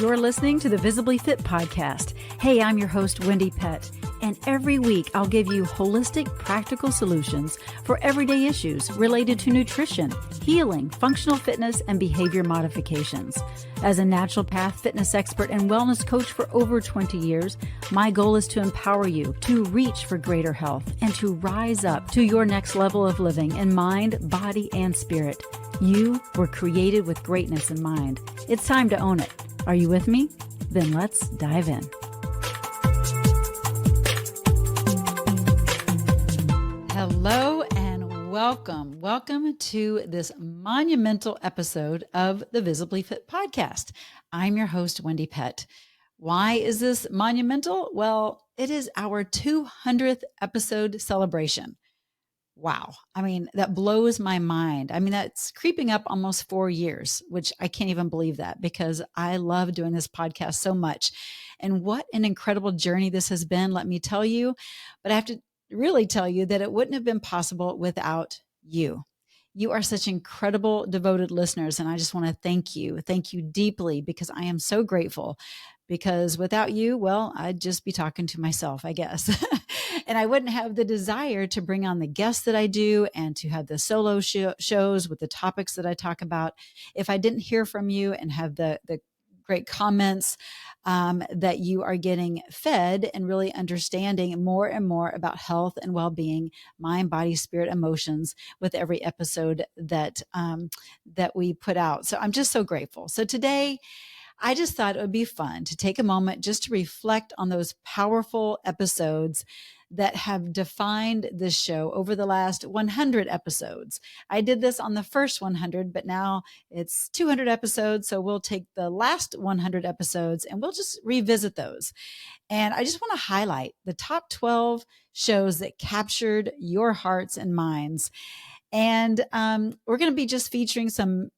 You're listening to the Visibly Fit podcast. Hey, I'm your host, Wendy Pett, and every week I'll give you holistic, practical solutions for everyday issues related to nutrition, healing, functional fitness, and behavior modifications. As a naturopath, fitness expert, and wellness coach for over 20 years, my goal is to empower you to reach for greater health and to rise up to your next level of living in mind, body, and spirit. You were created with greatness in mind. It's time to own it. Are you with me? Then let's dive in. Hello and welcome. Welcome to this monumental episode of the Visibly Fit podcast. I'm your host, Wendy Pett. Why is this monumental? Well, it is our 200th episode celebration. Wow. I mean, that blows my mind. I mean, that's creeping up almost 4 years, which I can't even believe that because I love doing this podcast so much. And what an incredible journey this has been, let me tell you. But I have to really tell you that it wouldn't have been possible without you. You are such incredible, devoted listeners. And I just want to thank you. Thank you deeply because I am so grateful. Because without you, well, I'd just be talking to myself, I guess. And I wouldn't have the desire to bring on the guests that I do and to have the solo shows with the topics that I talk about if I didn't hear from you and have the great comments that you are getting fed and really understanding more and more about health and well-being, mind, body, spirit, emotions with every episode that we put out. So I'm just so grateful. So today, I just thought it would be fun to take a moment just to reflect on those powerful episodes that have defined this show over the last 100 episodes. I did this on the first 100, but now it's 200 episodes. So we'll take the last 100 episodes and we'll just revisit those. And I just want to highlight the top 12 shows that captured your hearts and minds. And we're going to be just featuring some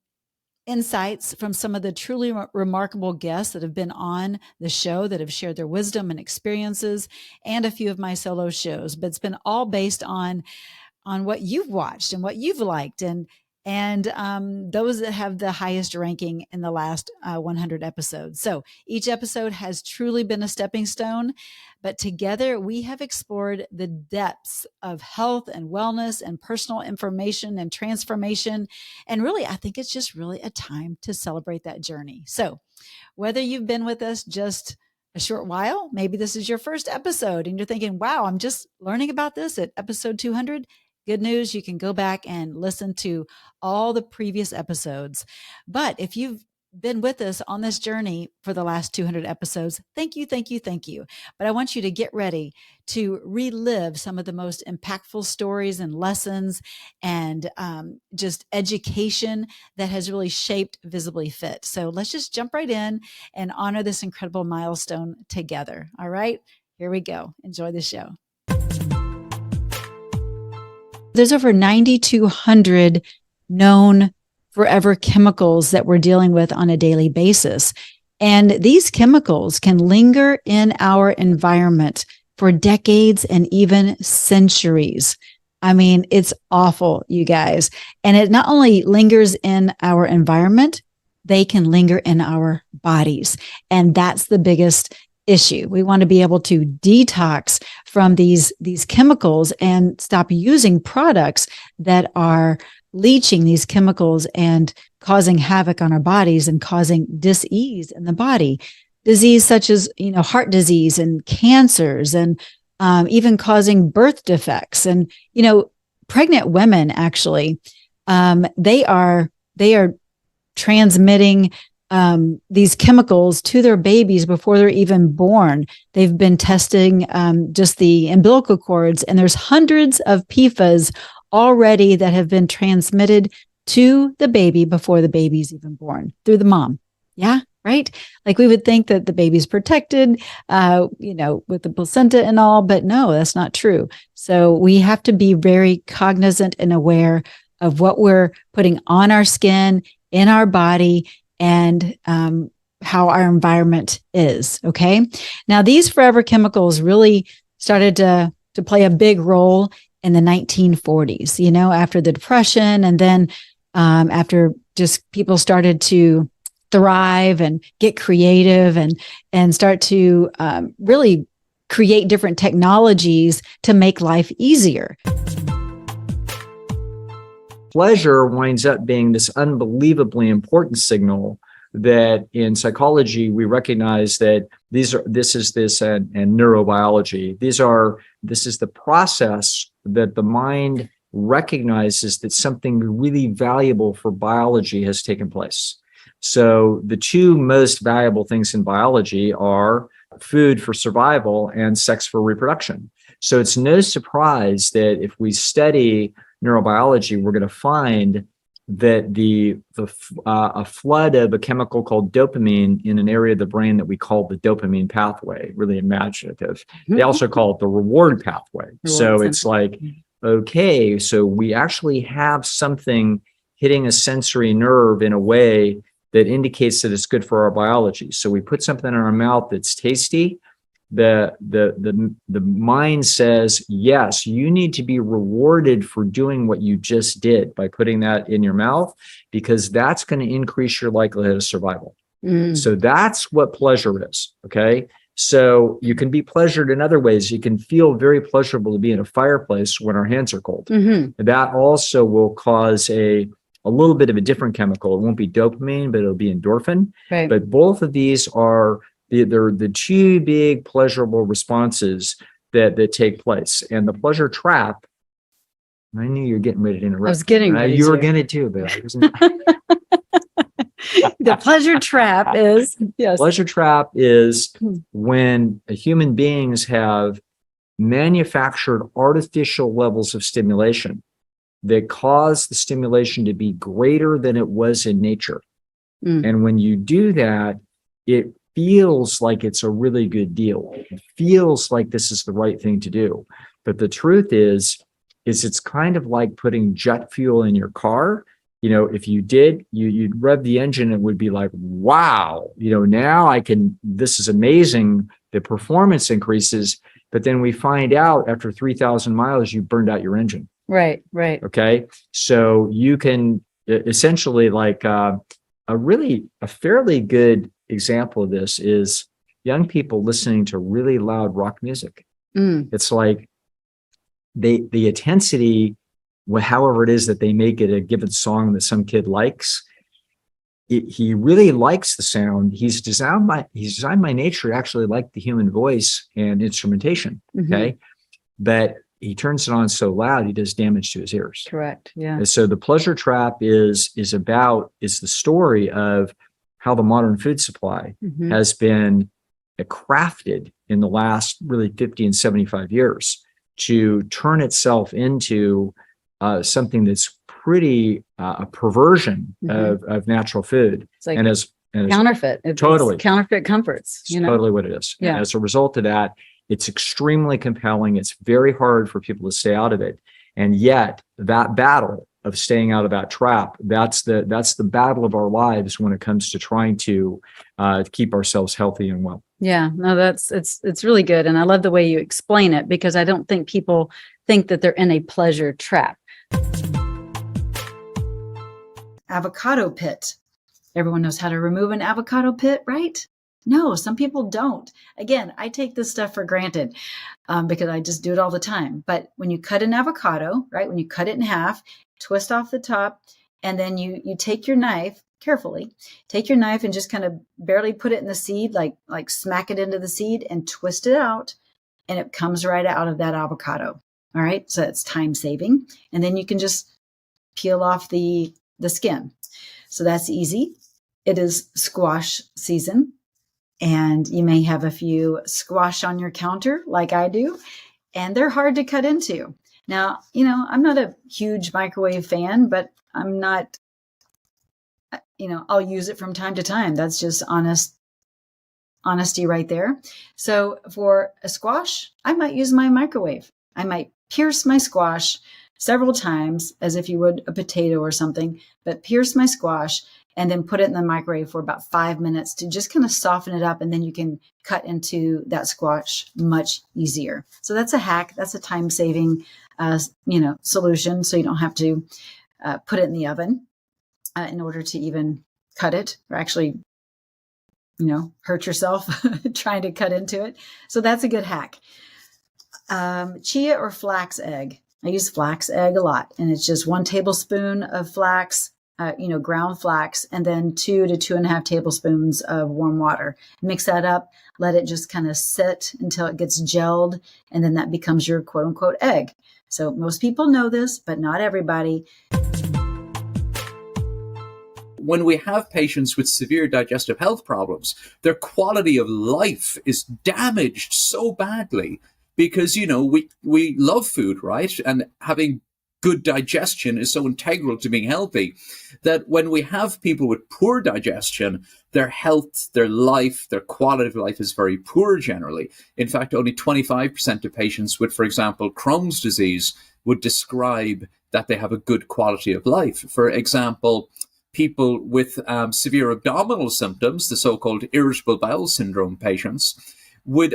insights from some of the truly remarkable guests that have been on the show that have shared their wisdom and experiences, and a few of my solo shows. But it's been all based on what you've watched and what you've liked, and those that have the highest ranking in the last 100 episodes. So each episode has truly been a stepping stone, but together we have explored the depths of health and wellness and personal information and transformation. And really, I think it's just really a time to celebrate that journey. So whether you've been with us just a short while, maybe this is your first episode and you're thinking, wow, I'm just learning about this at episode 200. Good news, you can go back and listen to all the previous episodes. But if you've been with us on this journey for the last 200 episodes, thank you, thank you, thank you. But I want you to get ready to relive some of the most impactful stories and lessons and just education that has really shaped Visibly Fit. So let's just jump right in and honor this incredible milestone together. All right, here we go. Enjoy the show. There's over 9,200 known forever chemicals that we're dealing with on a daily basis. And these chemicals can linger in our environment for decades and even centuries. I mean, it's awful, you guys. And it not only lingers in our environment, they can linger in our bodies. And that's the biggest issue. We want to be able to detox from these chemicals and stop using products that are leaching these chemicals and causing havoc on our bodies and causing dis-ease in the body. Disease such as, heart disease and cancers and even causing birth defects. And, pregnant women actually, they are transmitting these chemicals to their babies before they're even born. They've been testing just the umbilical cords, and there's hundreds of PFAS already that have been transmitted to the baby before the baby's even born through the mom. Yeah, right? Like we would think that the baby's protected, with the placenta and all, but no, that's not true. So we have to be very cognizant and aware of what we're putting on our skin, in our body, and how our environment is. Okay. Now, these forever chemicals really started to play a big role in the 1940s, after the Depression. And then after just people started to thrive and get creative and start to really create different technologies to make life easier. Pleasure winds up being this unbelievably important signal that in psychology we recognize that this and neurobiology. This is the process that the mind recognizes that something really valuable for biology has taken place. So the two most valuable things in biology are food for survival and sex for reproduction. So it's no surprise that if we study neurobiology, we're going to find that a flood of a chemical called dopamine in an area of the brain that we call the dopamine pathway, really imaginative. They also call it the reward pathway. So it's like, okay, so we actually have something hitting a sensory nerve in a way that indicates that it's good for our biology. So we put something in our mouth that's tasty. The mind says, yes, you need to be rewarded for doing what you just did by putting that in your mouth, because that's going to increase your likelihood of survival. So that's what pleasure is. Okay. So you can be pleasured in other ways. You can feel very pleasurable to be in a fireplace when our hands are cold. That also will cause a little bit of a different chemical. It won't be dopamine, but it'll be endorphin. Right. But both of these are they're the two big pleasurable responses that take place. And the pleasure trap, I knew you were getting ready to interrupt. I was getting ready You were to. going to too, but I wasn't. The pleasure trap is, yes. Pleasure trap is when human beings have manufactured artificial levels of stimulation that cause the stimulation to be greater than it was in nature. And when you do that, it feels like it's a really good deal. It feels like this is the right thing to do. But the truth is it's kind of like putting jet fuel in your car. You know, if you did, you'd rev the engine, it would be like, wow, now this is amazing. The performance increases, but then we find out after 3,000 miles, you burned out your engine. Right. Okay. So you can essentially a fairly good example of this is young people listening to really loud rock music. It's like the intensity, however it is that they make it a given song that some kid likes, he really likes the sound. He's designed by nature to actually like the human voice and instrumentation. Okay. But he turns it on so loud, he does damage to his ears. Correct. Yeah. And so the pleasure trap is the story of how the modern food supply has been crafted in the last really 50 and 75 years to turn itself into something that's pretty a perversion of natural food. It's like and as counterfeit. Totally. It's counterfeit comforts. It's totally what it is. Yeah. And as a result of that, it's extremely compelling. It's very hard for people to stay out of it. And yet that battle of staying out of that trap, that's the battle of our lives when it comes to trying to keep ourselves healthy and well. Yeah, no, it's really good. And I love the way you explain it, because I don't think people think that they're in a pleasure trap. Avocado pit. Everyone knows how to remove an avocado pit, right? No, some people don't. Again, I take this stuff for granted because I just do it all the time. But when you cut an avocado, right, when you cut it in half, twist off the top, and then you take your knife, carefully, take your knife and just kind of barely put it in the seed, like smack it into the seed and twist it out, and it comes right out of that avocado. All right, so it's time saving. And then you can just peel off the skin. So that's easy. It is squash season. And you may have a few squash on your counter like I do, and they're hard to cut into. Now, I'm not a huge microwave fan, but I'm not, I'll use it from time to time. That's just honesty right there. So for a squash, I might use my microwave. I might pierce my squash several times as if you would a potato or something, but pierce my squash and then put it in the microwave for about 5 minutes to just kind of soften it up. And then you can cut into that squash much easier. So that's a hack. That's a time-saving, solution. So you don't have to put it in the oven in order to even cut it or actually, hurt yourself trying to cut into it. So that's a good hack. Chia or flax egg. I use flax egg a lot, and it's just 1 tablespoon of flax, ground flax, and then 2 to 2.5 tablespoons of warm water. Mix that up, let it just kind of sit until it gets gelled, and then that becomes your quote unquote egg. So most people know this, but not everybody. When we have patients with severe digestive health problems, their quality of life is damaged so badly because, we love food, right? And having good digestion is so integral to being healthy that when we have people with poor digestion, their health, their life, their quality of life is very poor generally. In fact, only 25% of patients with, for example, Crohn's disease would describe that they have a good quality of life. For example, people with severe abdominal symptoms, the so-called irritable bowel syndrome patients,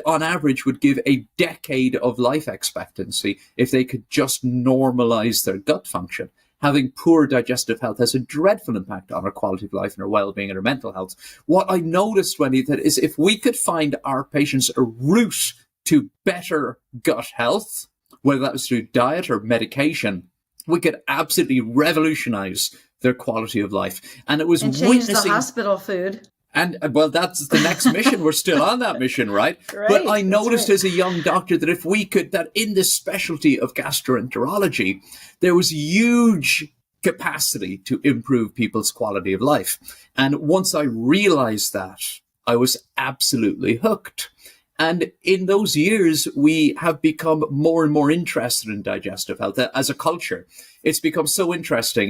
on average would give a decade of life expectancy if they could just normalize their gut function. Having poor digestive health has a dreadful impact on our quality of life and our well-being and our mental health. What I noticed, Wendy, that is if we could find our patients a route to better gut health, whether that was through diet or medication, we could absolutely revolutionize their quality of life. And it was and change the hospital food. And well, that's the next mission. We're still on that mission, right? But I noticed as a young doctor that if we could, that in the specialty of gastroenterology, there was huge capacity to improve people's quality of life. And once I realized that, I was absolutely hooked. And in those years, we have become more and more interested in digestive health as a culture. It's become so interesting.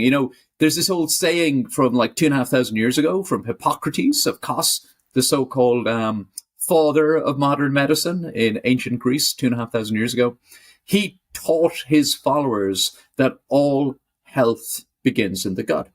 There's this old saying from like 2,500 years ago from Hippocrates of Kos, the so-called father of modern medicine in ancient Greece 2,500 years ago. He taught his followers that all health begins in the gut.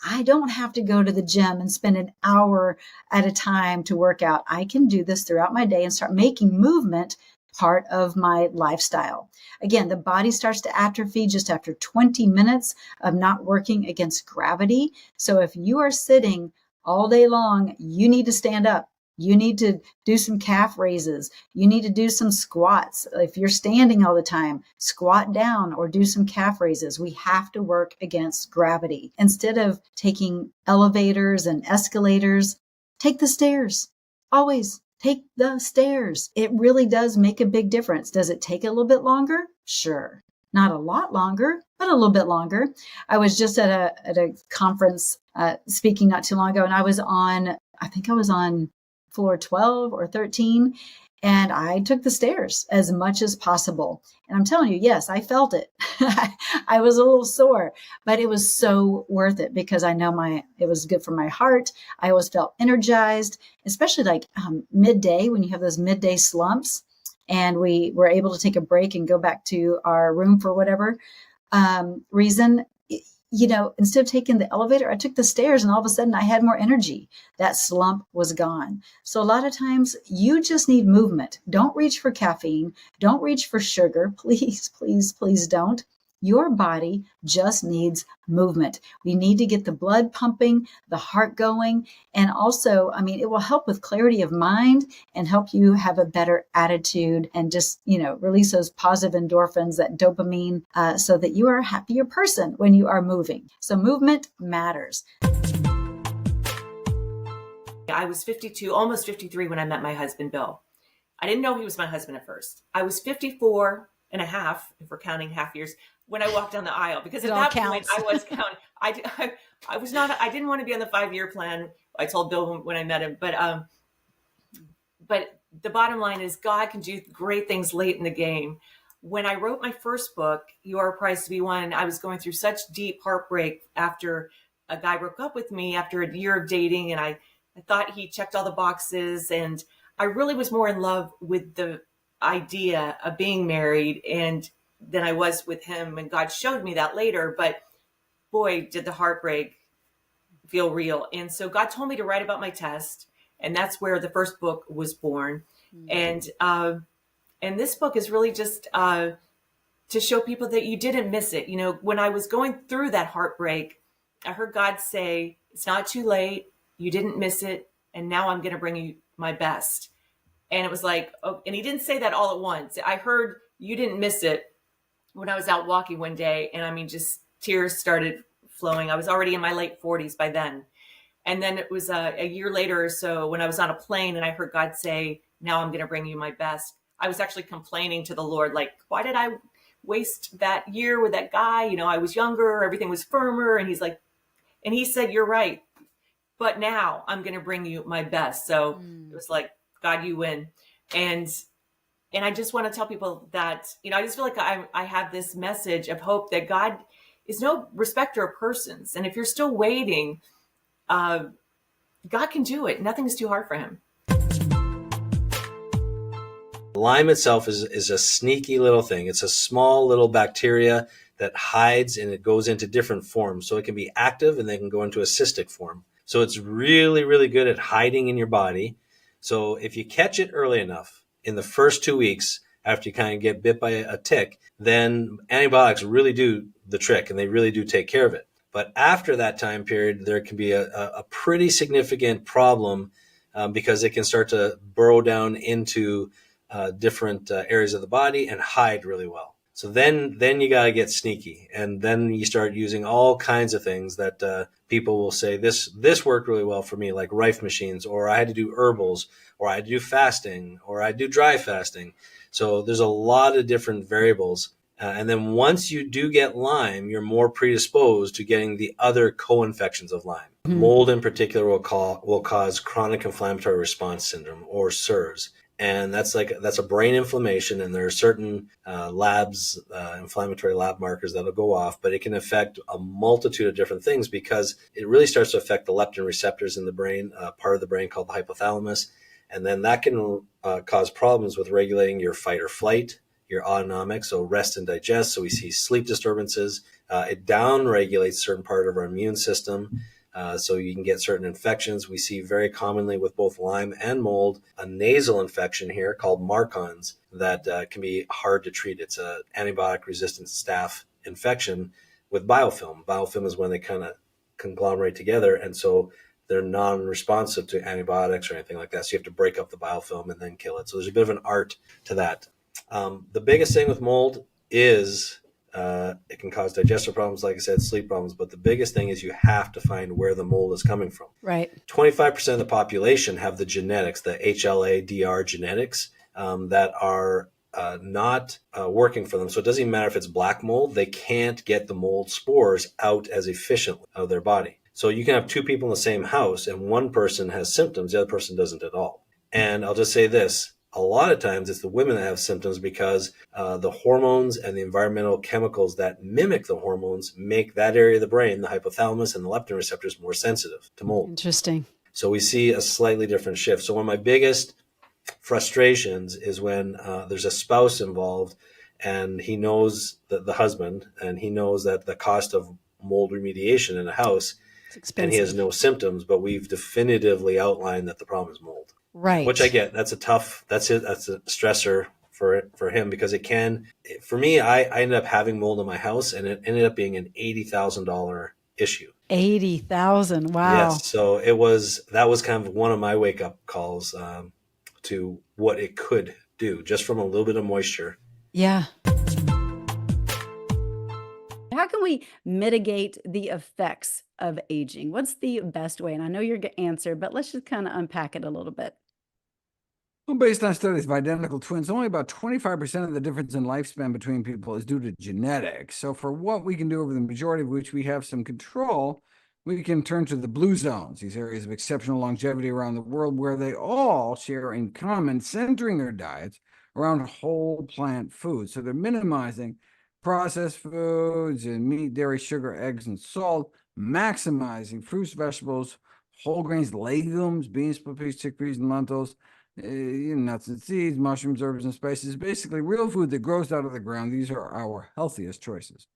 I don't have to go to the gym and spend an hour at a time to work out. I can do this throughout my day and start making movement part of my lifestyle. Again, the body starts to atrophy just after 20 minutes of not working against gravity. So if you are sitting all day long, you need to stand up. You need to do some calf raises. You need to do some squats. If you're standing all the time, squat down or do some calf raises. We have to work against gravity. Instead of taking elevators and escalators, take the stairs. Always take the stairs. It really does make a big difference. Does it take a little bit longer? Sure. Not a lot longer, but a little bit longer. I was just at a conference speaking not too long ago, and I was on floor 12 or 13, and I took the stairs as much as possible. And I'm telling you, yes, I felt it. I was a little sore, but it was so worth it because I know it was good for my heart. I always felt energized, especially like midday when you have those midday slumps and we were able to take a break and go back to our room for whatever reason. Instead of taking the elevator, I took the stairs and all of a sudden I had more energy. That slump was gone. So a lot of times you just need movement. Don't reach for caffeine. Don't reach for sugar. Please, please, please don't. Your body just needs movement. We need to get the blood pumping, the heart going. And also, it will help with clarity of mind and help you have a better attitude and just, release those positive endorphins, that dopamine, so that you are a happier person when you are moving. So movement matters. I was 52, almost 53 when I met my husband, Bill. I didn't know he was my husband at first. I was 54 and a half, if we're counting half years, when I walked down the aisle, because at that point I was counting. I was not. I didn't want to be on the 5-year plan. I told Bill when I met him, but the bottom line is God can do great things late in the game. When I wrote my first book, You Are a Prize to Be Won, I was going through such deep heartbreak after a guy broke up with me after a year of dating, and I thought he checked all the boxes, and I really was more in love with the idea of being married and than I was with him. And God showed me that later, but boy, did the heartbreak feel real. And so God told me to write about my test. And that's where the first book was born. Mm-hmm. And this book is really just to show people that you didn't miss it. When I was going through that heartbreak, I heard God say, it's not too late. You didn't miss it. And now I'm going to bring you my best. And it was like, oh, and he didn't say that all at once. I heard you didn't miss it when I was out walking one day. And I mean, just tears started flowing. I was already in my late 40s by then. And then it was a year later or so when I was on a plane and I heard God say, now I'm going to bring you my best. I was actually complaining to the Lord, like, why did I waste that year with that guy? You know, I was younger, everything was firmer. And he's like, and he said, you're right. But now I'm going to bring you my best. So it was like, God, you win. And I just want to tell people that, you know, I just feel like I have this message of hope that God is no respecter of persons. And if you're still waiting, God can do it. Nothing is too hard for him. Lyme itself is a sneaky little thing. It's a small little bacteria that hides and it goes into different forms. So it can be active and they can go into a cystic form. So it's really, really good at hiding in your body. So if you catch it early enough in the first 2 weeks after you kind of get bit by a tick, then antibiotics really do the trick and they really do take care of it. But after that time period, there can be a pretty significant problem because it can start to burrow down into different areas of the body and hide really well. So then you got to get sneaky. And then you start using all kinds of things that people will say, this worked really well for me, like Rife machines, or I had to do herbals, or I had to do fasting, or I do dry fasting. So there's a lot of different variables. And then once you do get Lyme, you're more predisposed to getting the other co-infections of Lyme. Mm-hmm. Mold in particular will cause chronic inflammatory response syndrome, or CIRS. And that's a brain inflammation, and there are certain inflammatory lab markers that'll go off, but it can affect a multitude of different things because it really starts to affect the leptin receptors in the brain, part of the brain called the hypothalamus. And then that can cause problems with regulating your fight or flight, your autonomic, so rest and digest. So we see sleep disturbances. It downregulates certain part of our immune system. So you can get certain infections. We see very commonly with both Lyme and mold a nasal infection here called Marcons that can be hard to treat. It's an antibiotic-resistant staph infection with biofilm. Biofilm is when they kind of conglomerate together, and so they're non-responsive to antibiotics or anything like that. So you have to break up the biofilm and then kill it. So there's a bit of an art to that. The biggest thing with mold is it can cause digestive problems, like I said, sleep problems. But the biggest thing is you have to find where the mold is coming from. Right. 25% of the population have the genetics, the HLA-DR genetics, that are not working for them. So it doesn't even matter if it's black mold. They can't get the mold spores out as efficiently of their body. So you can have two people in the same house and one person has symptoms, the other person doesn't at all. And I'll just say this. A lot of times it's the women that have symptoms because the hormones and the environmental chemicals that mimic the hormones make that area of the brain, the hypothalamus and the leptin receptors, more sensitive to mold. Interesting. So we see a slightly different shift. So one of my biggest frustrations is when there's a spouse involved and he knows the husband, and he knows that the cost of mold remediation in a house, and he has no symptoms, but we've definitively outlined that the problem is mold. Right. Which I get. That's a stressor for him because it can, for me, I ended up having mold in my house and it ended up being an $80,000 issue. 80,000. Wow. Yes. So that was kind of one of my wake up calls to what it could do just from a little bit of moisture. Yeah. How can we mitigate the effects of aging? What's the best way? And I know you're going to answer, but let's just kind of unpack it a little bit. Well, based on studies of identical twins, only about 25% of the difference in lifespan between people is due to genetics. So for what we can do over the majority of which we have some control, we can turn to the blue zones, these areas of exceptional longevity around the world where they all share in common centering their diets around whole plant foods. So they're minimizing processed foods and meat, dairy, sugar, eggs, and salt, maximizing fruits, vegetables, whole grains, legumes, beans, split peas, chickpeas, and lentils, nuts and seeds, mushrooms, herbs, and spices, basically real food that grows out of the ground. These are our healthiest choices.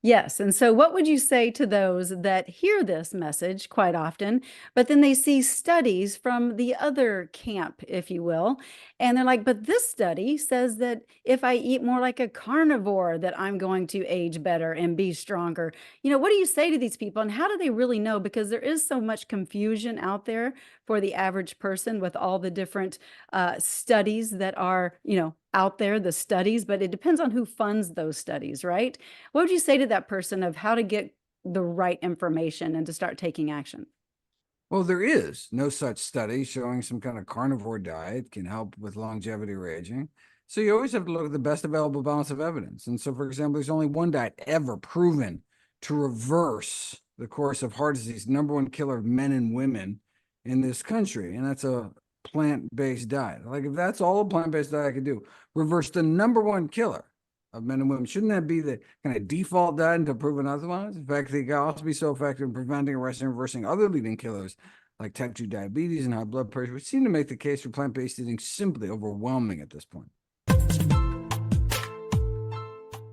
Yes. And so, what would you say to those that hear this message quite often, but then they see studies from the other camp, if you will, and they're like, but this study says that if I eat more like a carnivore, that I'm going to age better and be stronger. What do you say to these people, and how do they really know? Because there is so much confusion out there for the average person with all the different studies that are, out there, the studies, but it depends on who funds those studies, right? What would you say to that person of how to get the right information and to start taking action? Well, there is no such study showing some kind of carnivore diet can help with longevity or aging. So you always have to look at the best available balance of evidence. And so, for example, there's only one diet ever proven to reverse the course of heart disease, number one killer of men and women in this country. And that's a plant-based diet. Like, if that's all a plant-based diet could do, reverse the number one killer of men and women, shouldn't that be the kind of default diet until proven otherwise? In fact, they can also be so effective in preventing, arresting, and reversing other leading killers like type 2 diabetes and high blood pressure, which seem to make the case for plant-based eating simply overwhelming at this point.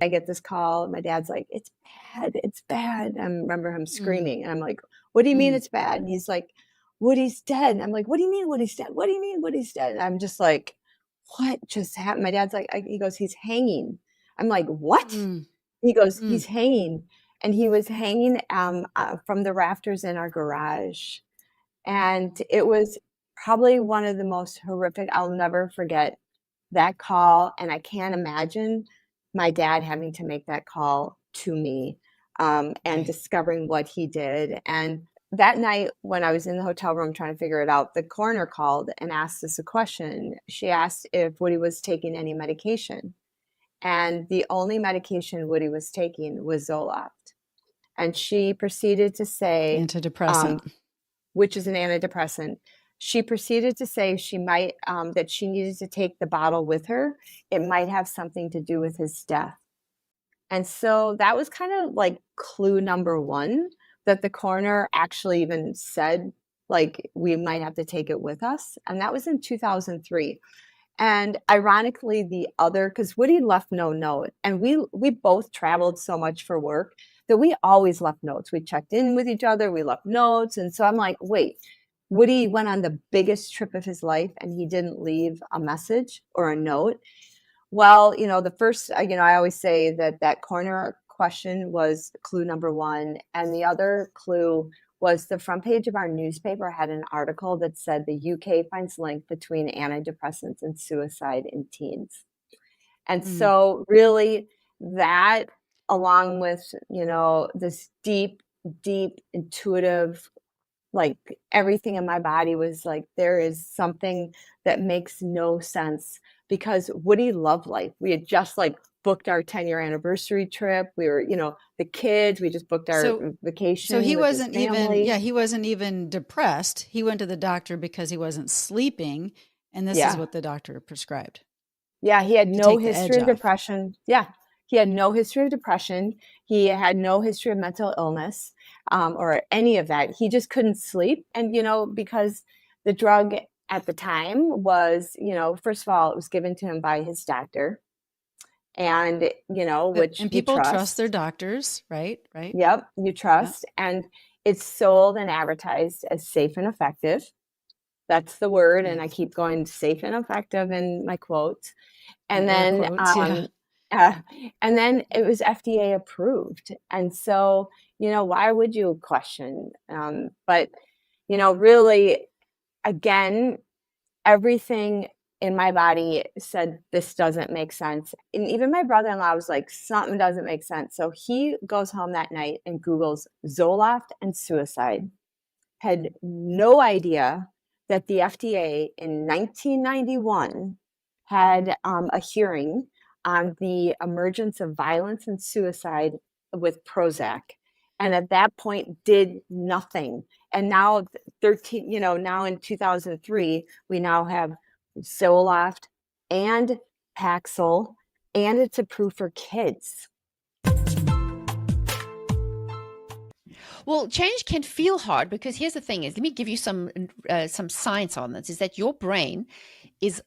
I get this call. My dad's like, it's bad. It's bad. I remember him screaming. And I'm like, what do you mean it's bad? And he's like, Woody's dead. And I'm like, what do you mean Woody's dead? What do you mean Woody's dead? And I'm just like, what just happened? My dad's like, he goes, he's hanging. I'm like, what? He goes, he's hanging. And he was hanging from the rafters in our garage. And it was probably one of the most horrific. I'll never forget that call. And I can't imagine my dad having to make that call to me and discovering what he did. And that night when I was in the hotel room trying to figure it out, the coroner called and asked us a question. She asked if Woody was taking any medication. And the only medication Woody was taking was Zoloft. And she proceeded to say, antidepressant, which is an antidepressant. She proceeded to say she might, that she needed to take the bottle with her. It might have something to do with his death. And so that was kind of like clue number one, that the coroner actually even said, like, we might have to take it with us. And that was in 2003. And ironically, because Woody left no note, and we both traveled so much for work that we always left notes. We checked in with each other, we left notes. And so I'm like, wait, Woody went on the biggest trip of his life and he didn't leave a message or a note. Well, the first, I always say that coroner question was clue number one. And the other clue was the front page of our newspaper had an article that said the UK finds link between antidepressants and suicide in teens. And so really that, along with, this deep, deep intuitive, like everything in my body was like, there is something that makes no sense, because Woody loved life. We had just booked our 10-year anniversary trip. We were, the kids, we just booked our vacation. So he wasn't he wasn't even depressed. He went to the doctor because he wasn't sleeping. And this is what the doctor prescribed. Yeah. He had no history of depression. Yeah. He had no history of depression. He had no history of mental illness or any of that. He just couldn't sleep. And, because the drug at the time was, first of all, it was given to him by his doctor. And, which and people trust their doctors, right? Right. Yep. You trust. Yep. And it's sold and advertised as safe and effective. That's the word. And I keep going safe and effective in my quotes. And then, and then it was FDA approved. And so, why would you question? But, really, again, everything in my body said, this doesn't make sense. And even my brother-in-law was like, something doesn't make sense. So he goes home that night and Googles Zoloft and suicide. Had no idea that the FDA in 1991 had a hearing on the emergence of violence and suicide with Prozac. And at that point did nothing. And now now in 2003, we now have Zoloft and Paxil, and it's approved for kids. Well, change can feel hard, because here's the thing is, let me give you some science on this, is that your brain is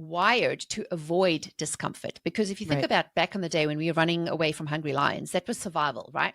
wired to avoid discomfort. Because if you think about back in the day when we were running away from hungry lions, that was survival, right?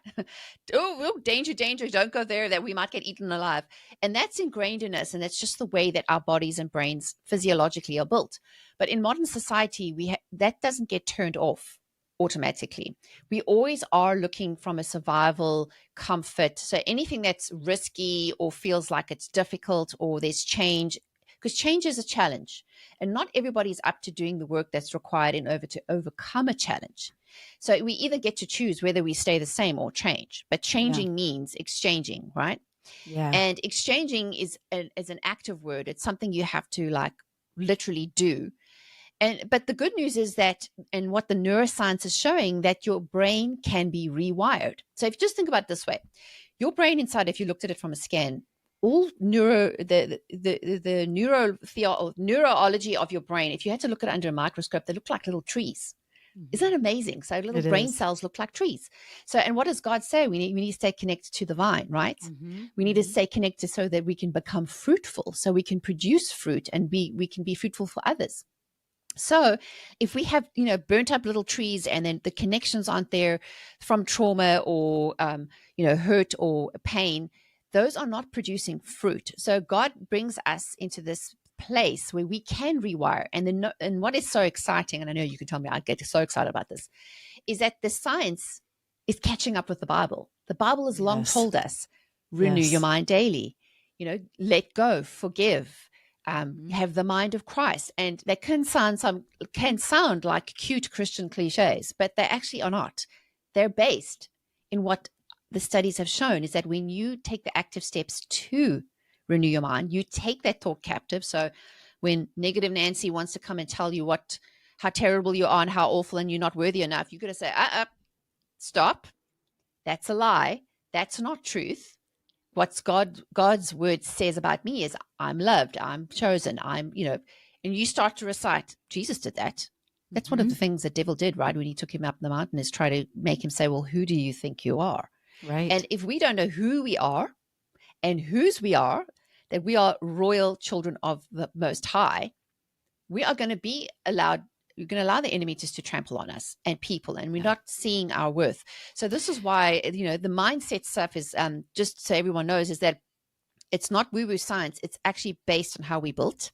oh, danger, danger, don't go there, that we might get eaten alive. And that's ingrained in us. And that's just the way that our bodies and brains physiologically are built. But in modern society, that doesn't get turned off automatically. We always are looking from a survival comfort. So anything that's risky or feels like it's difficult or there's change, because change is a challenge and not everybody's up to doing the work that's required in order to overcome a challenge. So we either get to choose whether we stay the same or change, but changing means exchanging, right? Yeah. And exchanging is an active word. It's something you have to like literally do. But the good news is that, and what the neuroscience is showing, that your brain can be rewired. So if you just think about it this way, your brain inside, if you looked at it from a scan, all neurology of your brain, if you had to look at it under a microscope, they look like little trees. Isn't that amazing? So little brain cells look like trees. So, and what does God say? We need to stay connected to the vine, right? We need to stay connected so that we can become fruitful, so we can produce fruit and we can be fruitful for others. So if we have, burnt up little trees and then the connections aren't there from trauma or, hurt or pain, those are not producing fruit. So God brings us into this place where we can rewire. And what is so exciting, and I know you can tell me I get so excited about this, is that the science is catching up with the Bible. The Bible has long told us, renew your mind daily, let go, forgive, have the mind of Christ. And that can sound like cute Christian cliches, but they actually are not. They're based in what the studies have shown, is that when you take the active steps to renew your mind, you take that thought captive. So when negative Nancy wants to come and tell you how terrible you are and how awful and you're not worthy enough, you've got to say, stop. That's a lie. That's not truth. What God's word says about me is I'm loved, I'm chosen, and you start to recite. Jesus did that. That's one of the things the devil did, right? When he took him up the mountain, is try to make him say, well, who do you think you are? Right. And if we don't know who we are and whose we are, that we are royal children of the Most High, we are going to be allowed, we're going to allow the enemy just to trample on us and people, and we're not seeing our worth. So this is why, the mindset stuff is, just so everyone knows, is that it's not woo-woo science. It's actually based on how we built.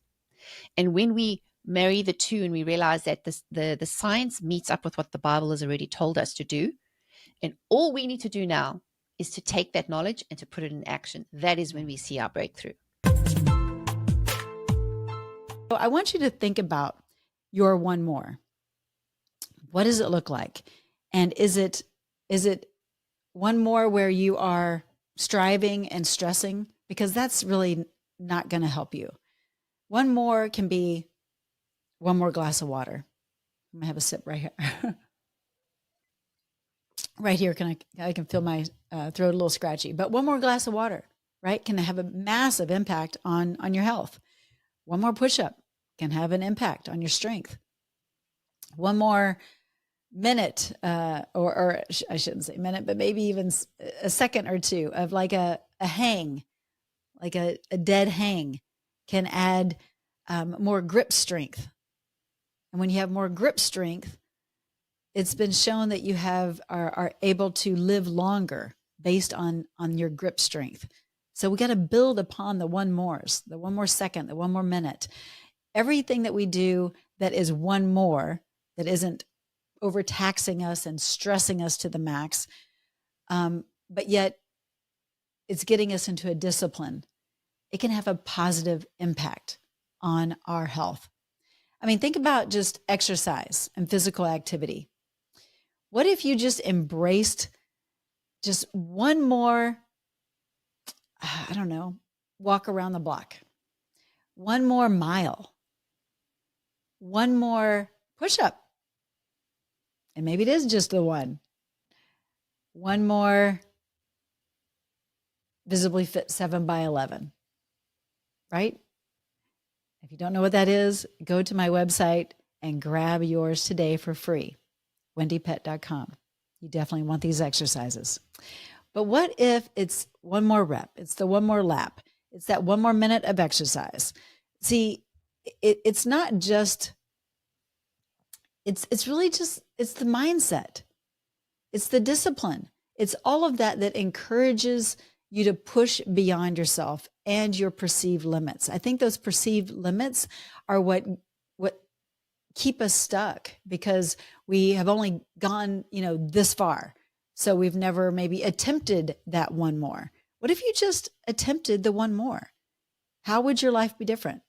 And when we marry the two and we realize that the science meets up with what the Bible has already told us to do, and all we need to do now is to take that knowledge and to put it in action, that is when we see our breakthrough. So I want you to think about your one more. What does it look like? And is it one more where you are striving and stressing? Because that's really not going to help you. One more can be one more glass of water. I'm going to have a sip right here. Right here, I can feel my throat a little scratchy. But one more glass of water, right, can have a massive impact on your health. One more push-up can have an impact on your strength. One more minute, or I shouldn't say minute, but maybe even a second or two of like a hang, like a dead hang, can add more grip strength. And when you have more grip strength, it's been shown that you are able to live longer based on your grip strength. So we got to build upon the one more second, the one more minute. Everything that we do that is one more, that isn't overtaxing us and stressing us to the max, but yet it's getting us into a discipline, it can have a positive impact on our health. I mean, think about just exercise and physical activity. What if you just embraced just one more, walk around the block, one more mile, one more push-up, and maybe it is just the one more Visibly Fit 7x11, right? If you don't know what that is, go to my website and grab yours today for free, wendypett.com. You definitely want these exercises. But what if it's one more rep? It's the one more lap. It's that one more minute of exercise. See, it's not just it's really just, it's the mindset. It's the discipline. It's all of that that encourages you to push beyond yourself and your perceived limits. I think those perceived limits are what keep us stuck, because we have only gone, this far. So we've never maybe attempted that one more. What if you just attempted the one more? How would your life be different?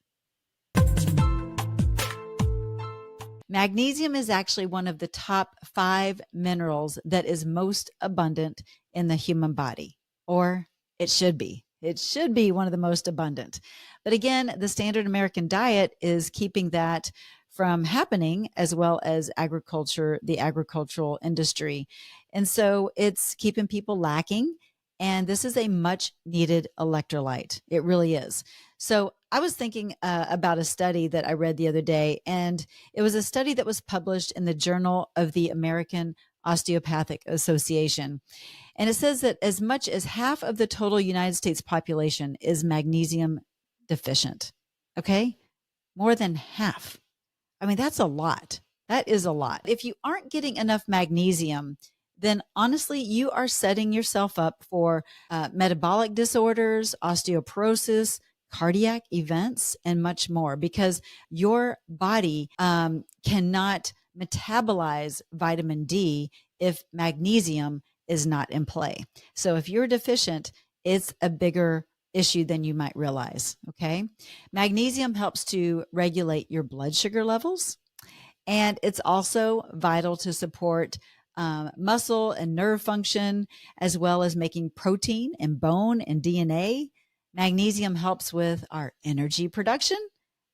Magnesium is actually one of the top 5 minerals that is most abundant in the human body, or it should be. It should be one of the most abundant. But again, the standard American diet is keeping that from happening, as well as agriculture, the agricultural industry. And so it's keeping people lacking. And this is a much needed electrolyte. It really is. So I was thinking about a study that I read the other day, and it was a study that was published in the Journal of the American Osteopathic Association. And it says that as much as half of the total United States population is magnesium deficient. Okay? More than half. I mean, that's a lot. That is a lot. If you aren't getting enough magnesium, then honestly, you are setting yourself up for metabolic disorders, osteoporosis, cardiac events, and much more, because your body cannot metabolize vitamin D if magnesium is not in play. So if you're deficient, it's a bigger issue than you might realize. Okay. Magnesium helps to regulate your blood sugar levels. And it's also vital to support muscle and nerve function, as well as making protein and bone and DNA. Magnesium helps with our energy production.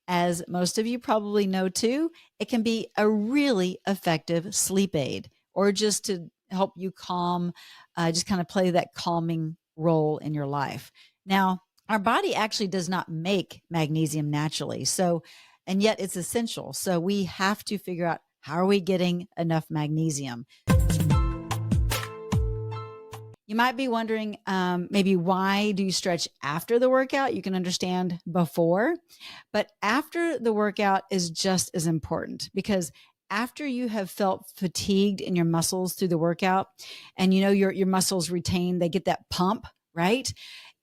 As most of you probably know too, it can be a really effective sleep aid, or just to help you calm, just kind of play that calming role in your life. Now, our body actually does not make magnesium naturally. So, and yet it's essential. So we have to figure out, how are we getting enough magnesium? You might be wondering, maybe why do you stretch after the workout? You can understand before, but after the workout is just as important, because after you have felt fatigued in your muscles through the workout, and your muscles retain, they get that pump, right?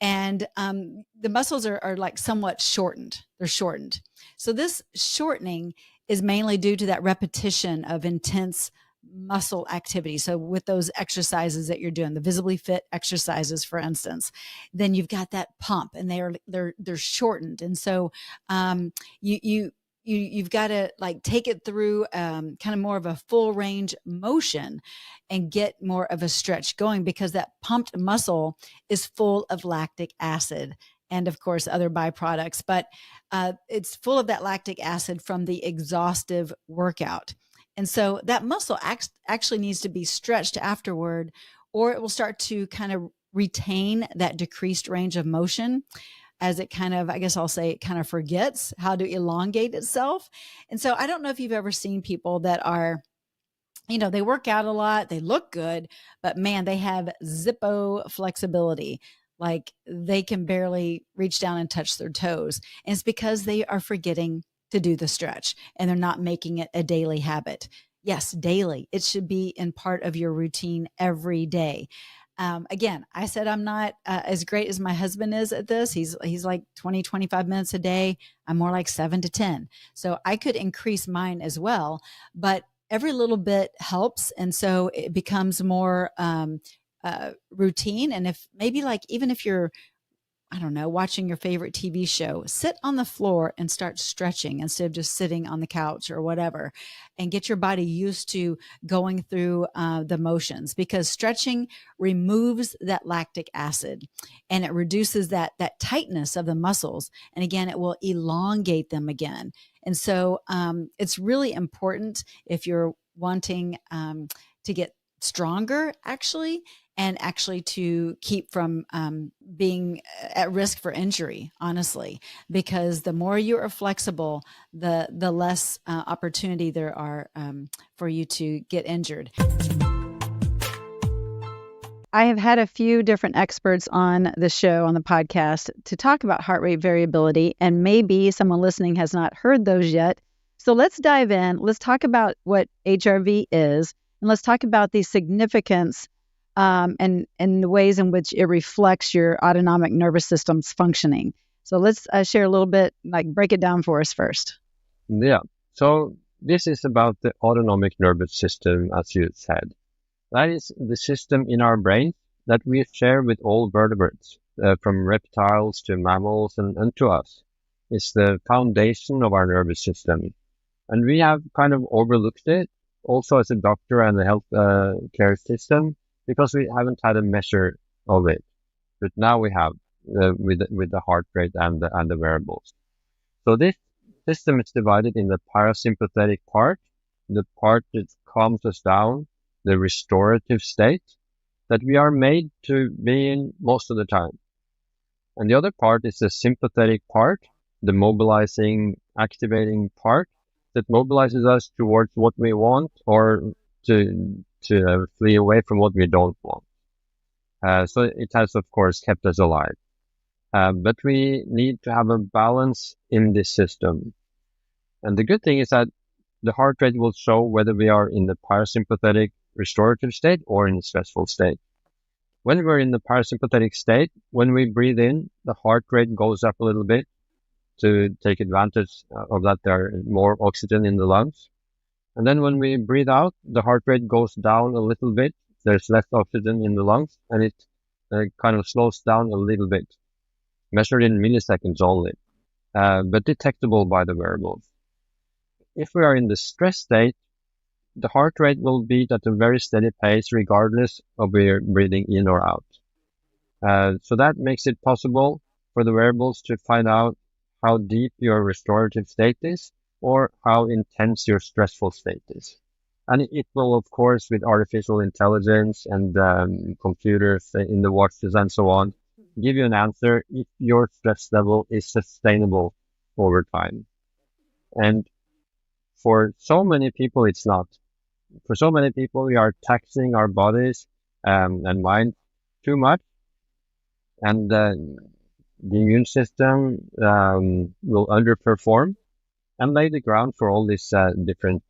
And the muscles are like somewhat shortened. They're shortened. So this shortening is mainly due to that repetition of intense muscle activity. So with those exercises that you're doing, the Visibly Fit exercises, for instance, then you've got that pump, and they're shortened. And so you've got to like take it through kind of more of a full range motion and get more of a stretch going, because that pumped muscle is full of lactic acid and of course other byproducts, but it's full of that lactic acid from the exhaustive workout. And so that muscle actually needs to be stretched afterward, or it will start to kind of retain that decreased range of motion, as it kind of, I guess I'll say, it kind of forgets how to elongate itself. And so I don't know if you've ever seen people that are, they work out a lot, they look good, but man, they have Zippo flexibility. Like they can barely reach down and touch their toes. And it's because they are forgetting to do the stretch, and they're not making it a daily habit. Yes, daily. It should be in part of your routine every day. Again, I said I'm not as great as my husband is at this. He's like 20, 25 minutes a day. I'm more like 7 to 10. So I could increase mine as well, but every little bit helps. And so it becomes more routine. And if maybe like, even if you're, I don't know, watching your favorite TV show, sit on the floor and start stretching instead of just sitting on the couch or whatever, and get your body used to going through the motions, because stretching removes that lactic acid and it reduces that tightness of the muscles. And again, it will elongate them again. And so it's really important if you're wanting to get stronger, and actually to keep from being at risk for injury, honestly, because the more you are flexible, the less opportunity there are for you to get injured. I have had a few different experts on the show, on the podcast, to talk about heart rate variability, and maybe someone listening has not heard those yet. So let's dive in. Let's talk about what HRV is, and let's talk about the significance and the ways in which it reflects your autonomic nervous system's functioning. So let's share a little bit, like break it down for us first. Yeah. So this is about the autonomic nervous system, as you said. That is the system in our brain that we share with all vertebrates, from reptiles to mammals and to us. It's the foundation of our nervous system. And we have kind of overlooked it also as a doctor and the health care system because we haven't had a measure of it. But now we have with the heart rate and the wearables. So this system is divided in the parasympathetic part, the part that calms us down, the restorative state that we are made to be in most of the time. And the other part is the sympathetic part, the mobilizing, activating part that mobilizes us towards what we want or to flee away from what we don't want. So it has, of course, kept us alive. But we need to have a balance in this system. And the good thing is that the heart rate will show whether we are in the parasympathetic restorative state or in a stressful state. When we're in the parasympathetic state, when we breathe in, the heart rate goes up a little bit to take advantage of that there is more oxygen in the lungs. And then when we breathe out, the heart rate goes down a little bit. There's less oxygen in the lungs, and it kind of slows down a little bit, measured in milliseconds only, but detectable by the wearables. If we are in the stress state, the heart rate will beat at a very steady pace regardless of we're breathing in or out. So that makes it possible for the wearables to find out how deep your restorative state is or how intense your stressful state is. And it will, of course, with artificial intelligence and computers in the watches and so on, give you an answer if your stress level is sustainable over time. And for so many people, it's not. For so many people, we are taxing our bodies and mind too much, and the immune system will underperform and lay the ground for all these different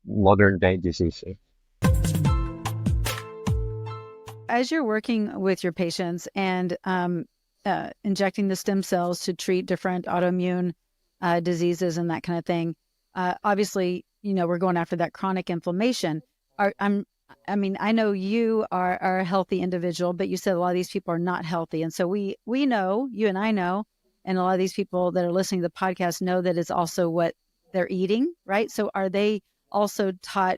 modern day diseases. As you're working with your patients and injecting the stem cells to treat different autoimmune diseases and that kind of thing, obviously, we're going after that chronic inflammation. I know you are a healthy individual, but you said a lot of these people are not healthy. And so we know, you and I know, and a lot of these people that are listening to the podcast know that it's also what they're eating, right? So are they also taught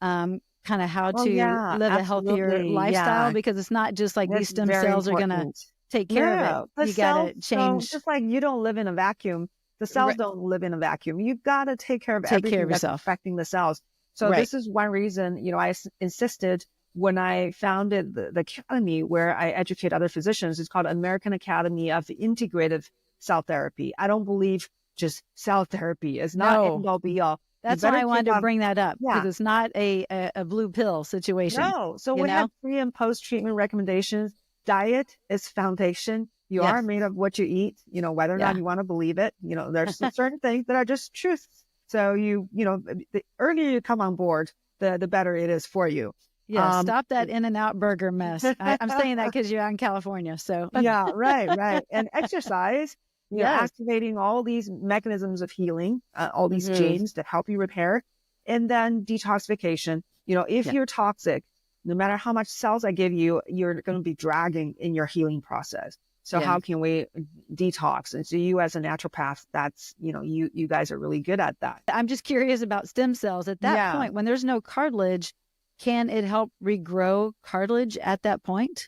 kind of how to live a healthier lifestyle? Because it's not just like these stem cells are going to take care of it. You got to change. Just like you don't live in a vacuum, the cells don't live in a vacuum. You've got to take care of everything that's affecting the cells. So this is one reason, I insisted when I founded the academy where I educate other physicians. It's called American Academy of Integrative Cell Therapy. I don't believe just cell therapy is not end all be all. That's why I wanted to bring that up, because it's not a blue pill situation. No. So we have pre and post treatment recommendations. Diet is foundation. You are made of what you eat, whether or not you want to believe it. There's certain things that are just truths. So the earlier you come on board, the better it is for you. Yeah, stop that In-N-Out burger mess. I'm saying that because you're out in California. So yeah, right. And exercise, activating all these mechanisms of healing, all these genes that help you repair, and then detoxification. If you're toxic, no matter how much cells I give you, you're going to be dragging in your healing process. So how can we detox? And so you as a naturopath, that's, you guys are really good at that. I'm just curious about stem cells. At that point, when there's no cartilage, can it help regrow cartilage at that point?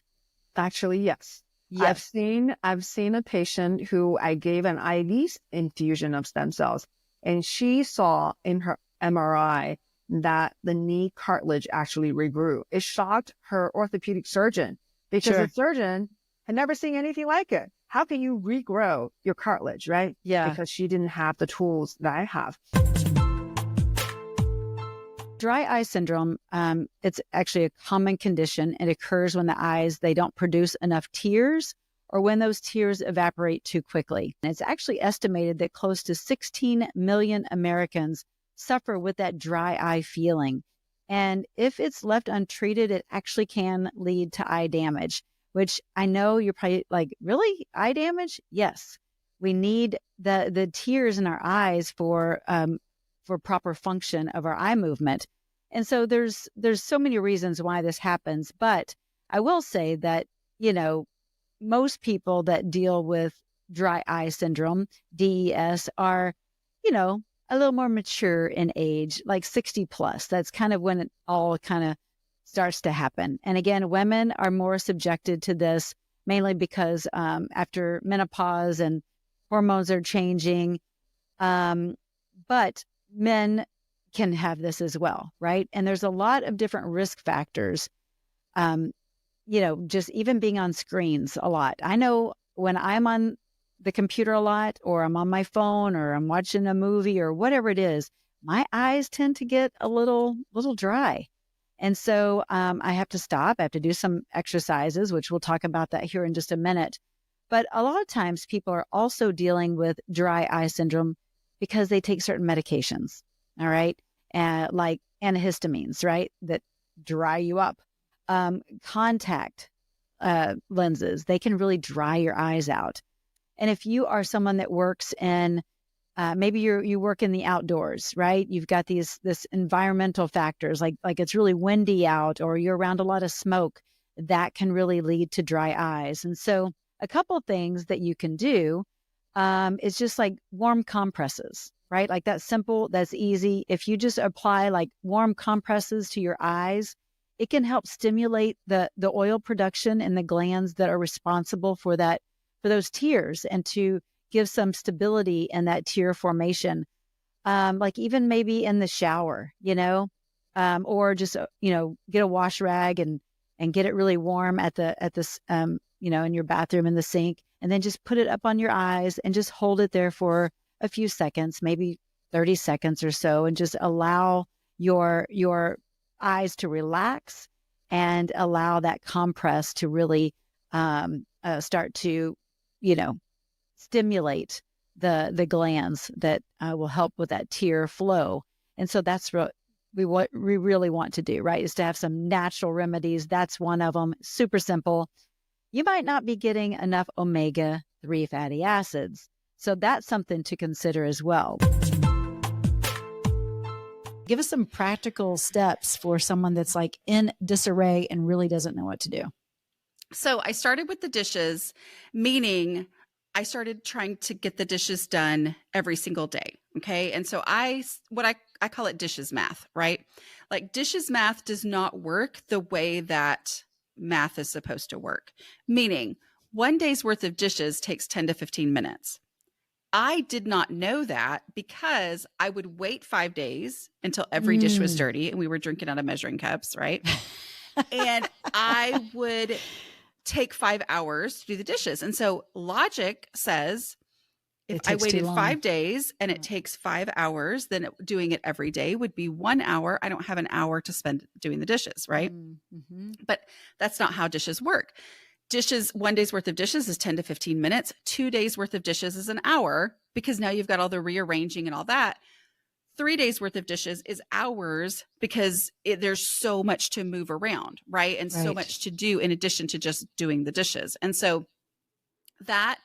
Actually, yes. I've seen a patient who I gave an IV infusion of stem cells, and she saw in her MRI that the knee cartilage actually regrew. It shocked her orthopedic surgeon because the surgeon had never seen anything like it. How can you regrow your cartilage, right? Yeah. Because she didn't have the tools that I have. Dry eye syndrome, it's actually a common condition. It occurs when the eyes, they don't produce enough tears, or when those tears evaporate too quickly. And it's actually estimated that close to 16 million Americans suffer with that dry eye feeling. And if it's left untreated, it actually can lead to eye damage, which I know you're probably like, really? Eye damage? Yes. We need the tears in our eyes for proper function of our eye movement. And so there's so many reasons why this happens. But I will say that, most people that deal with dry eye syndrome, DES, are, a little more mature in age, like 60 plus. That's kind of when it all kind of starts to happen. And again, women are more subjected to this, mainly because after menopause and hormones are changing. But men can have this as well, right? And there's a lot of different risk factors. Just even being on screens a lot. I know when I'm on the computer a lot, or I'm on my phone, or I'm watching a movie, or whatever it is, my eyes tend to get a little dry. And so I have to stop. I have to do some exercises, which we'll talk about that here in just a minute. But a lot of times people are also dealing with dry eye syndrome because they take certain medications, all right? Like antihistamines, right? That dry you up. Contact lenses, they can really dry your eyes out. And if you are someone that works in, maybe you work in the outdoors, right? You've got this environmental factors, like it's really windy out, or you're around a lot of smoke, that can really lead to dry eyes. And so a couple of things that you can do is just like warm compresses, right? Like that's simple, that's easy. If you just apply like warm compresses to your eyes, it can help stimulate the oil production in the glands that are responsible for those tears, and to give some stability in that tear formation. Like even maybe in the shower, or just, get a wash rag and get it really warm at this, in your bathroom in the sink, and then just put it up on your eyes and just hold it there for a few seconds, maybe 30 seconds or so, and just allow your eyes to relax and allow that compress to really start to, stimulate the glands that will help with that tear flow. And so that's what we really want to do, right? Is to have some natural remedies. That's one of them. Super simple. You might not be getting enough omega-3 fatty acids. So that's something to consider as well. Give us some practical steps for someone that's like in disarray and really doesn't know what to do. So I started with the dishes, meaning I started trying to get the dishes done every single day. Okay. And so I call it dishes math, right? Like dishes math does not work the way that math is supposed to work. Meaning 1 day's worth of dishes takes 10 to 15 minutes. I did not know that because I would wait 5 days until every dish was dirty and we were drinking out of measuring cups, right? And I would take 5 hours to do the dishes. And so logic says if I waited 5 days and it takes 5 hours, then doing it every day would be 1 hour. I don't have an hour to spend doing the dishes, right? Mm-hmm. But that's not how dishes work. Dishes, 1 day's worth of dishes is 10 to 15 minutes. 2 days worth of dishes is an hour, because now you've got all the rearranging and all that. 3 days worth of dishes is hours, because there's so much to move around, right? And so much to do in addition to just doing the dishes. And so that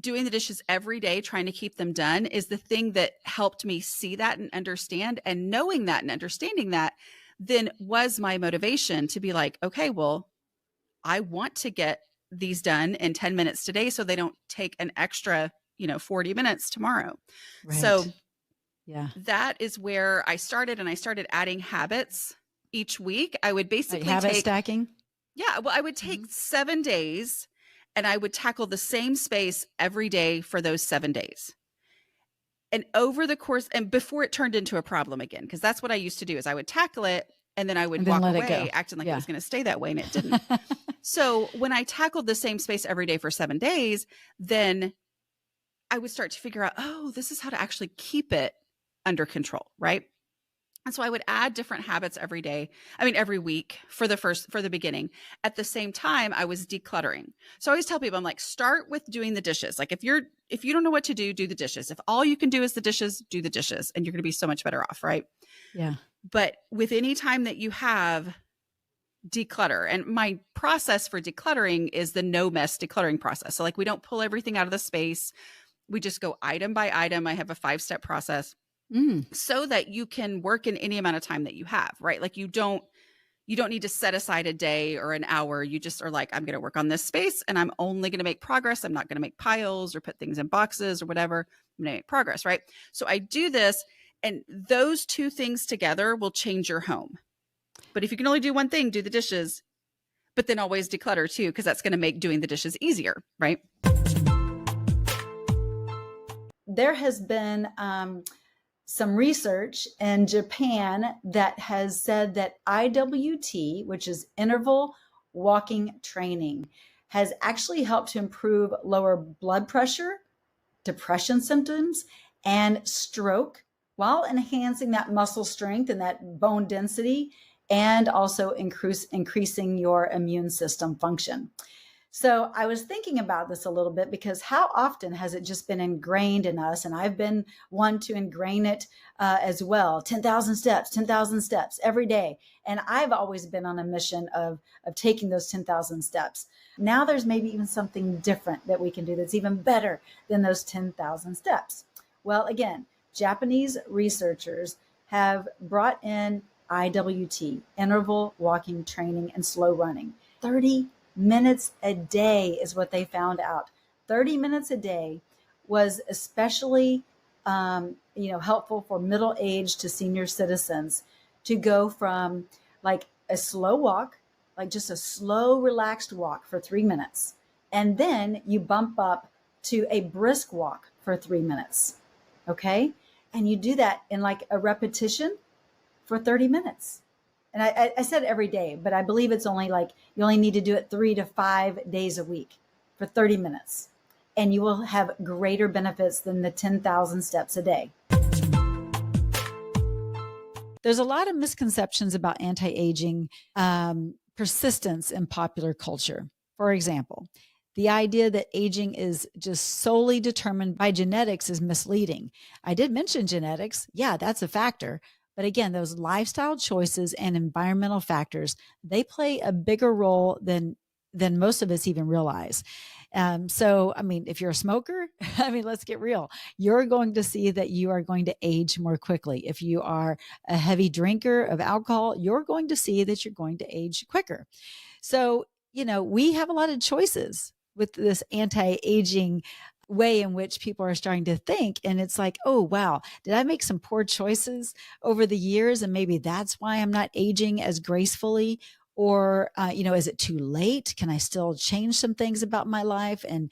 doing the dishes every day, trying to keep them done, is the thing that helped me see that and understand. And knowing that and understanding that then was my motivation to be like, okay, well, I want to get these done in 10 minutes today so they don't take an extra, 40 minutes tomorrow. Right. So yeah, that is where I started, and I started adding habits each week. I would basically habit stacking. Yeah. Well, I would take 7 days and I would tackle the same space every day for those 7 days. And over the course, and before it turned into a problem again, because that's what I used to do, is I would tackle it and then I would walk away acting like it was going to stay that way, and it didn't. So when I tackled the same space every day for 7 days, then I would start to figure out, oh, this is how to actually keep it under control, right? And so I would add different habits every week for the beginning. At the same time, I was decluttering. So I always tell people, I'm like, start with doing the dishes. Like if you don't know what to do the dishes. If all you can do is the dishes, do the dishes, and you're going to be so much better off. Right. Yeah. But with any time that you have, declutter. And my process for decluttering is the no mess decluttering process. So like we don't pull everything out of the space. We just go item by item. I have a 5-step process. So that you can work in any amount of time that you have, right? Like you don't need to set aside a day or an hour. You just are like, I'm going to work on this space and I'm only going to make progress. I'm not going to make piles or put things in boxes or whatever. I'm going to make progress, right? So I do this, and those two things together will change your home. But if you can only do one thing, do the dishes, but then always declutter too, because that's going to make doing the dishes easier, right? There has been some research in Japan that has said that IWT, which is interval walking training, has actually helped to improve lower blood pressure, depression symptoms, and stroke, while enhancing that muscle strength and that bone density, and also increasing your immune system function. So I was thinking about this a little bit, because how often has it just been ingrained in us? And I've been one to ingrain it as well. 10,000 steps every day. And I've always been on a mission of taking those 10,000 steps. Now there's maybe even something different that we can do that's even better than those 10,000 steps. Well, again, Japanese researchers have brought in IWT, interval walking training and slow running. 30 minutes a day is what they found out. 30 minutes a day was especially helpful for middle-aged to senior citizens to go from like a slow walk, like just a slow, relaxed walk for 3 minutes. And then you bump up to a brisk walk for 3 minutes. Okay. And you do that in like a repetition for 30 minutes. And I said every day, but I believe it's only like you only need to do it 3 to 5 days a week for 30 minutes. And you will have greater benefits than the 10,000 steps a day. There's a lot of misconceptions about anti-aging persistence in popular culture. For example, the idea that aging is just solely determined by genetics is misleading. I did mention genetics. Yeah, that's a factor. But again, those lifestyle choices and environmental factors, they play a bigger role than most of us even realize. So, I mean, if you're a smoker, let's get real. You're going to see that you are going to age more quickly. If you are a heavy drinker of alcohol, you're going to see that you're going to age quicker. So, we have a lot of choices with this anti-aging way in which people are starting to think. And it's like, oh, wow, did I make some poor choices over the years? And maybe that's why I'm not aging as gracefully. Or, is it too late? Can I still change some things about my life and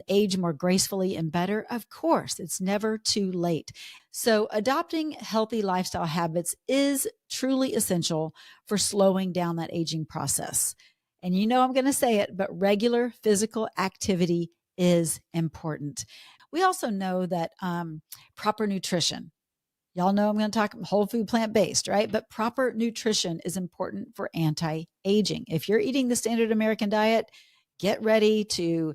age more gracefully and better? Of course, it's never too late. So adopting healthy lifestyle habits is truly essential for slowing down that aging process. And I'm going to say it, but regular physical activity is important. We also know that proper nutrition, y'all know I'm going to talk whole food, plant-based, right? But proper nutrition is important for anti-aging. If you're eating the standard American diet, get ready to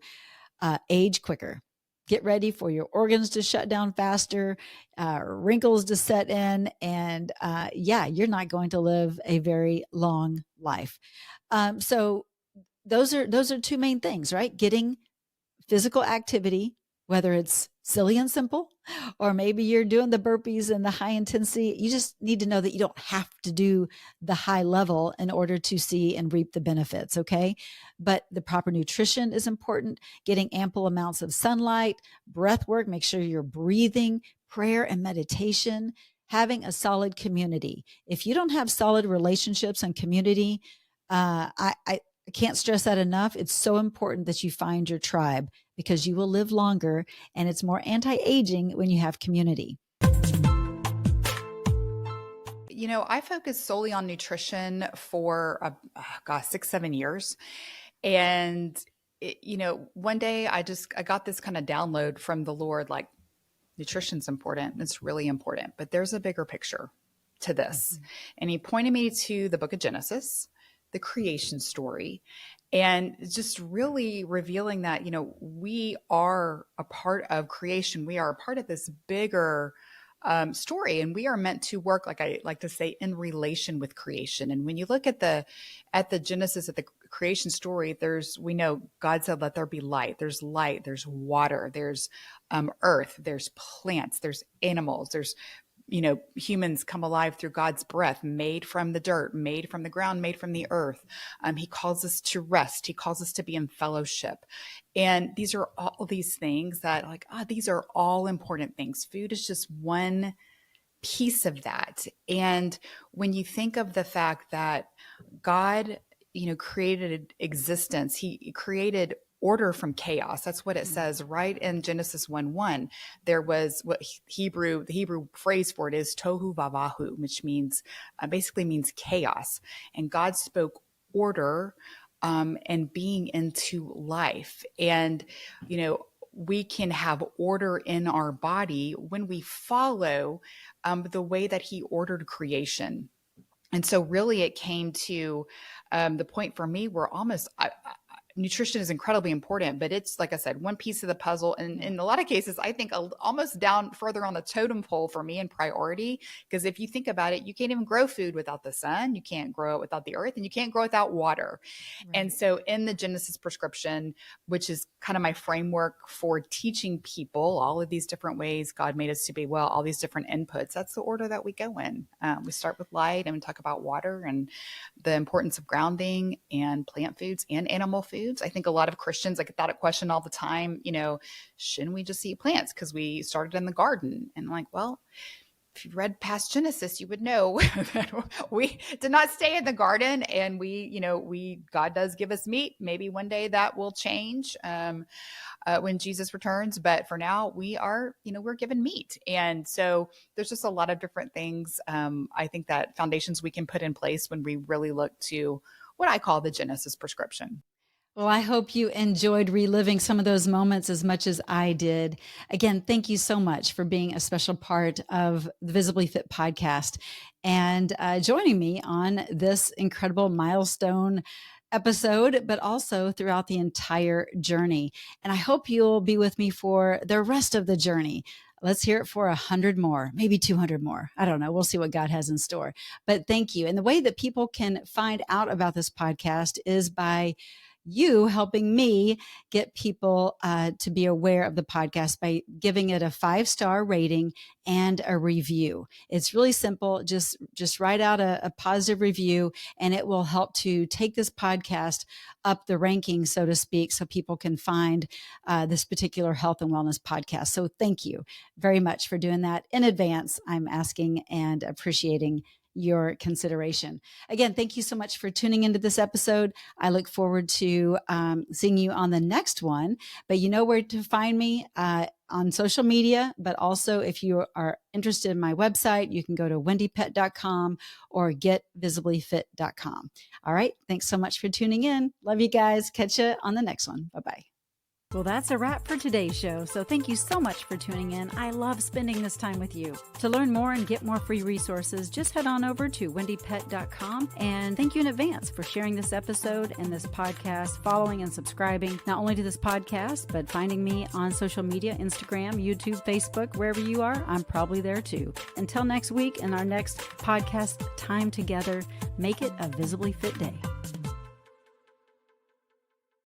age quicker. Get ready for your organs to shut down faster, wrinkles to set in, and you're not going to live a very long life. So those are two main things, right? Getting physical activity, whether it's silly and simple, or maybe you're doing the burpees and the high intensity. You just need to know that you don't have to do the high level in order to see and reap the benefits. Okay. But the proper nutrition is important. Getting ample amounts of sunlight, breath work, make sure you're breathing, prayer and meditation, having a solid community. If you don't have solid relationships and community, I can't stress that enough. It's so important that you find your tribe, because you will live longer and it's more anti-aging when you have community. I focused solely on nutrition for 6-7 years. And, one day I got this kind of download from the Lord, like, nutrition's important. It's really important, but there's a bigger picture to this. And he pointed me to the book of Genesis, the creation story, and just really revealing that, we are a part of creation. We are a part of this bigger story, and we are meant to work, like I like to say, in relation with creation. And when you look at the Genesis, at the creation story, we know God said, let there be light. There's water, there's earth, there's plants, there's animals, there's humans come alive through God's breath, made from the dirt, made from the ground, made from the earth. He calls us to rest. He calls us to be in fellowship. And these are all these things that these are all important things. Food is just one piece of that. And when you think of the fact that God, created existence, he created order from chaos. That's what it says right in Genesis 1:1. There was what the Hebrew phrase for it is tohu vavahu, which means basically means chaos. And God spoke order and being into life. And we can have order in our body when we follow the way that he ordered creation. And so really it came to the point for me where nutrition is incredibly important, but it's, like I said, one piece of the puzzle. And in a lot of cases, I think almost down further on the totem pole for me in priority, because if you think about it, you can't even grow food without the sun, you can't grow it without the earth, and you can't grow without water. Right. And so in the Genesis prescription, which is kind of my framework for teaching people all of these different ways God made us to be well, all these different inputs, that's the order that we go in. We start with light and we talk about water and the importance of grounding and plant foods and animal foods. I think a lot of Christians, I get that question all the time, shouldn't we just eat plants because we started in the garden? And I'm like, well, if you read past Genesis, you would know that we did not stay in the garden, and God does give us meat. Maybe one day that will change when Jesus returns. But for now, we are, we're given meat. And so there's just a lot of different things. I think that foundations we can put in place when we really look to what I call the Genesis prescription. Well, I hope you enjoyed reliving some of those moments as much as I did. Again, thank you so much for being a special part of the Visibly Fit podcast and joining me on this incredible milestone episode, but also throughout the entire journey. And I hope you'll be with me for the rest of the journey. Let's hear it for 100 more, maybe 200 more. I don't know. We'll see what God has in store. But thank you. And the way that people can find out about this podcast is by you helping me get people to be aware of the podcast by giving it a 5-star rating and a review. It's really simple. Just write out a positive review, and it will help to take this podcast up the ranking, so to speak, so people can find this particular health and wellness podcast. So thank you very much for doing that in advance. I'm asking and appreciating your consideration. Again, thank you so much for tuning into this episode. I look forward to seeing you on the next one, but you know where to find me on social media, but also if you are interested in my website, you can go to wendypett.com or getvisiblyfit.com. All right. Thanks so much for tuning in. Love you guys. Catch you on the next one. Bye-bye. Well, that's a wrap for today's show. So thank you so much for tuning in. I love spending this time with you. To learn more and get more free resources, just head on over to wendypett.com. And thank you in advance for sharing this episode and this podcast, following and subscribing, not only to this podcast, but finding me on social media, Instagram, YouTube, Facebook, wherever you are, I'm probably there too. Until next week and our next podcast time together, make it a visibly fit day.